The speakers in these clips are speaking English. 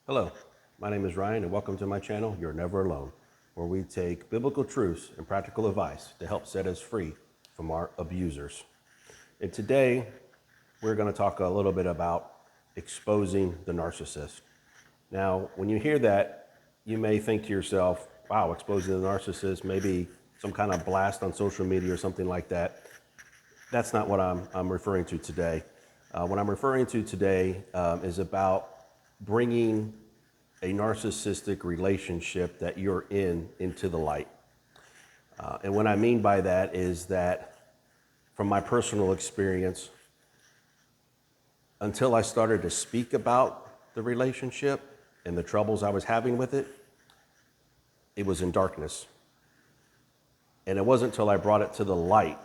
Hello, my name is Ryan and welcome to my channel, You're Never Alone, where we take biblical truths and practical advice to help set us free from our abusers. And today, we're going to talk a little bit about exposing the narcissist. Now, when you hear that, you may think to yourself, wow, exposing the narcissist, maybe some kind of blast on social media or something like that. That's not what I'm referring to today. What I'm referring to today is about bringing a narcissistic relationship that you're in into the light. And what I mean by that is that from my personal experience, until I started to speak about the relationship and the troubles I was having with it, it was in darkness. And it wasn't until I brought it to the light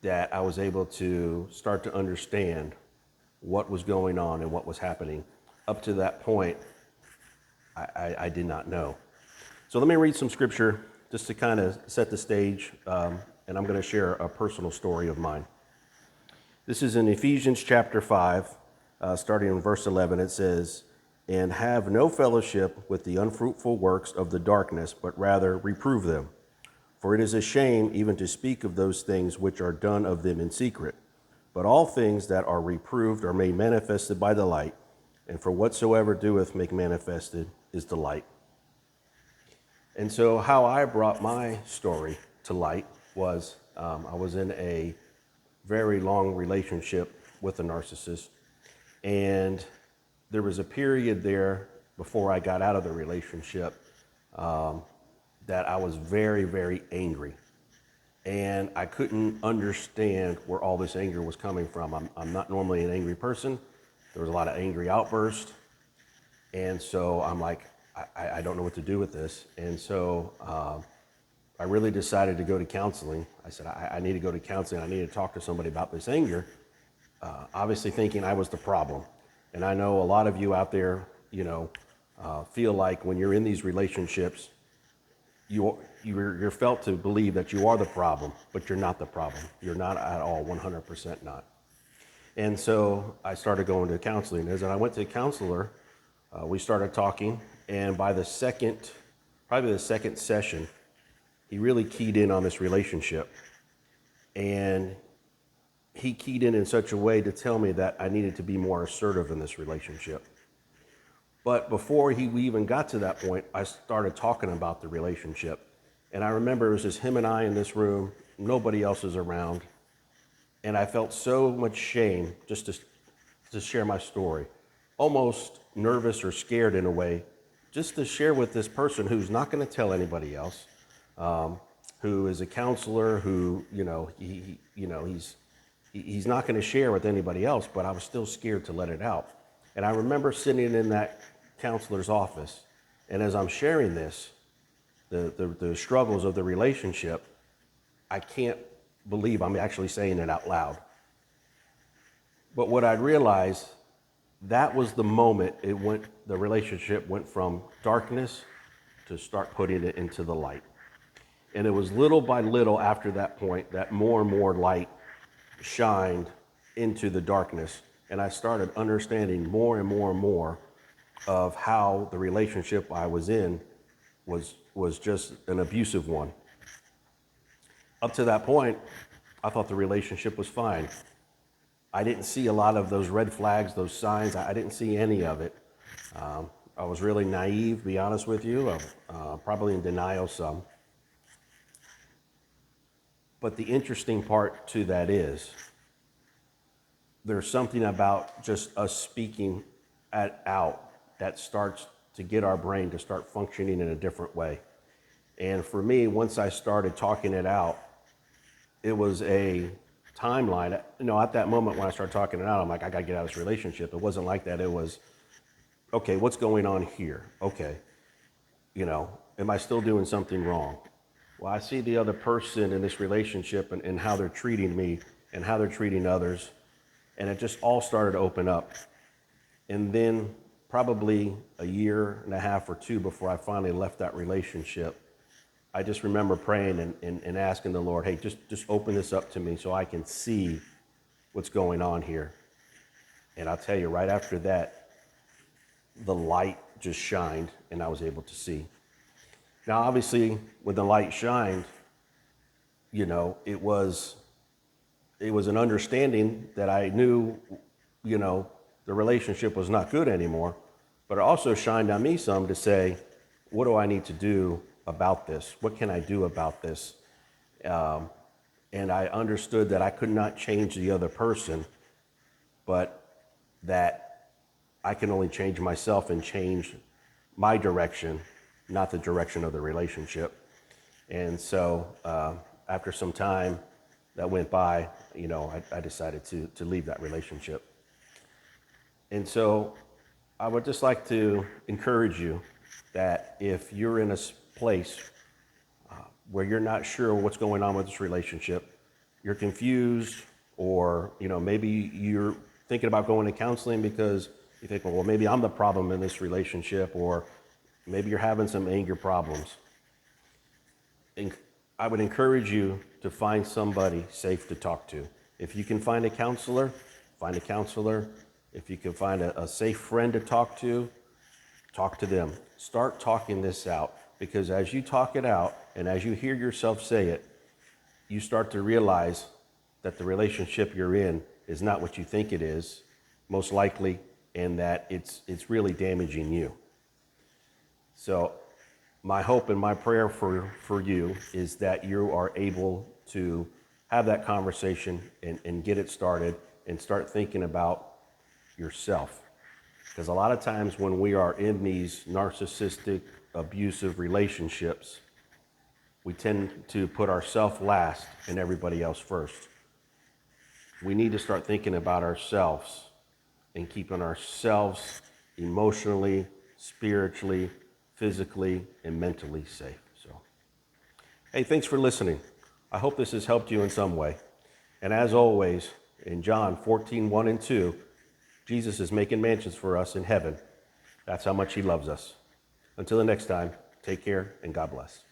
that I was able to start to understand what was going on and what was happening. Up to that point, I did not know. So let me read some scripture just to kind of set the stage, and I'm going to share a personal story of mine. This is in Ephesians chapter 5, starting in verse 11. It says, "And have no fellowship with the unfruitful works of the darkness, but rather reprove them. For it is a shame even to speak of those things which are done of them in secret. But all things that are reproved are made manifested by the light, and for whatsoever doeth make manifested is the light." And so how I brought my story to light was I was in a very long relationship with a narcissist, and there was a period there before I got out of the relationship that I was very, very angry. And I couldn't understand where all this anger was coming from. I'm not normally an angry person. There was a lot of angry outbursts. And so I'm like, I don't know what to do with this. And so I really decided to go to counseling. I said, I need to go to counseling. I need to talk to somebody about this anger, obviously thinking I was the problem. And I know a lot of you out there, feel like when you're in these relationships, you're felt to believe that you are the problem, but you're not the problem. You're not at all, 100% not. And so I started going to counseling. As I went to a counselor, we started talking, and by probably the second session, he really keyed in on this relationship. And he keyed in such a way to tell me that I needed to be more assertive in this relationship. But before we even got to that point, I started talking about the relationship. And I remember it was just him and I in this room, nobody else is around. And I felt so much shame just to share my story, almost nervous or scared in a way, just to share with this person who's not going to tell anybody else, who is a counselor, who, he's not going to share with anybody else, but I was still scared to let it out. And I remember sitting in that counselor's office, and as I'm sharing this, the struggles of the relationship, I can't believe I'm actually saying it out loud. But what I realized, that was the moment the relationship went from darkness to start putting it into the light. And it was little by little after that point that more and more light shined into the darkness. And I started understanding more and more and more of how the relationship I was in was just an abusive one. Up to that point, I thought the relationship was fine. I didn't see a lot of those red flags, those signs. I didn't see any of it. I was really naive, to be honest with you, probably in denial some. But the interesting part to that is, there's something about just us speaking out that starts to get our brain to start functioning in a different way. And for me, once I started talking it out, it was a timeline. At that moment when I started talking it out, I'm like, I got to get out of this relationship. It wasn't like that. It was, okay, what's going on here? Okay, am I still doing something wrong? Well, I see the other person in this relationship and how they're treating me and how they're treating others. And it just all started to open up. And then probably a year and a half or two before I finally left that relationship, I just remember praying and asking the Lord, hey, just open this up to me so I can see what's going on here. And I'll tell you, right after that, the light just shined and I was able to see. Now, obviously, when the light shined, you know, it was an understanding that I knew, you know, the relationship was not good anymore, but it also shined on me some to say, what do I need to do about this? What can I do about this? And I understood that I could not change the other person, but that I can only change myself and change my direction, not the direction of the relationship. And so after some time that went by, you know, I decided to leave that relationship. And so I would just like to encourage you that if you're in a place where you're not sure what's going on with this relationship, you're confused, or, you know, maybe you're thinking about going to counseling because you think, well, maybe I'm the problem in this relationship, or maybe you're having some anger problems. And I would encourage you to find somebody safe to talk to. If you can find a counselor, find a counselor. If you can find a safe friend to talk to them. Start talking this out, because as you talk it out and as you hear yourself say it, you start to realize that the relationship you're in is not what you think it is, most likely, and that it's really damaging you. So my hope and my prayer for you is that you are able to have that conversation and get it started and start thinking about yourself. Because a lot of times when we are in these narcissistic, abusive relationships, we tend to put ourselves last and everybody else first. We need to start thinking about ourselves and keeping ourselves emotionally, spiritually, physically, and mentally safe. So, hey, thanks for listening. I hope this has helped you in some way. And as always, in John 14:1 and 2, Jesus is making mansions for us in heaven. That's how much he loves us. Until the next time, take care and God bless.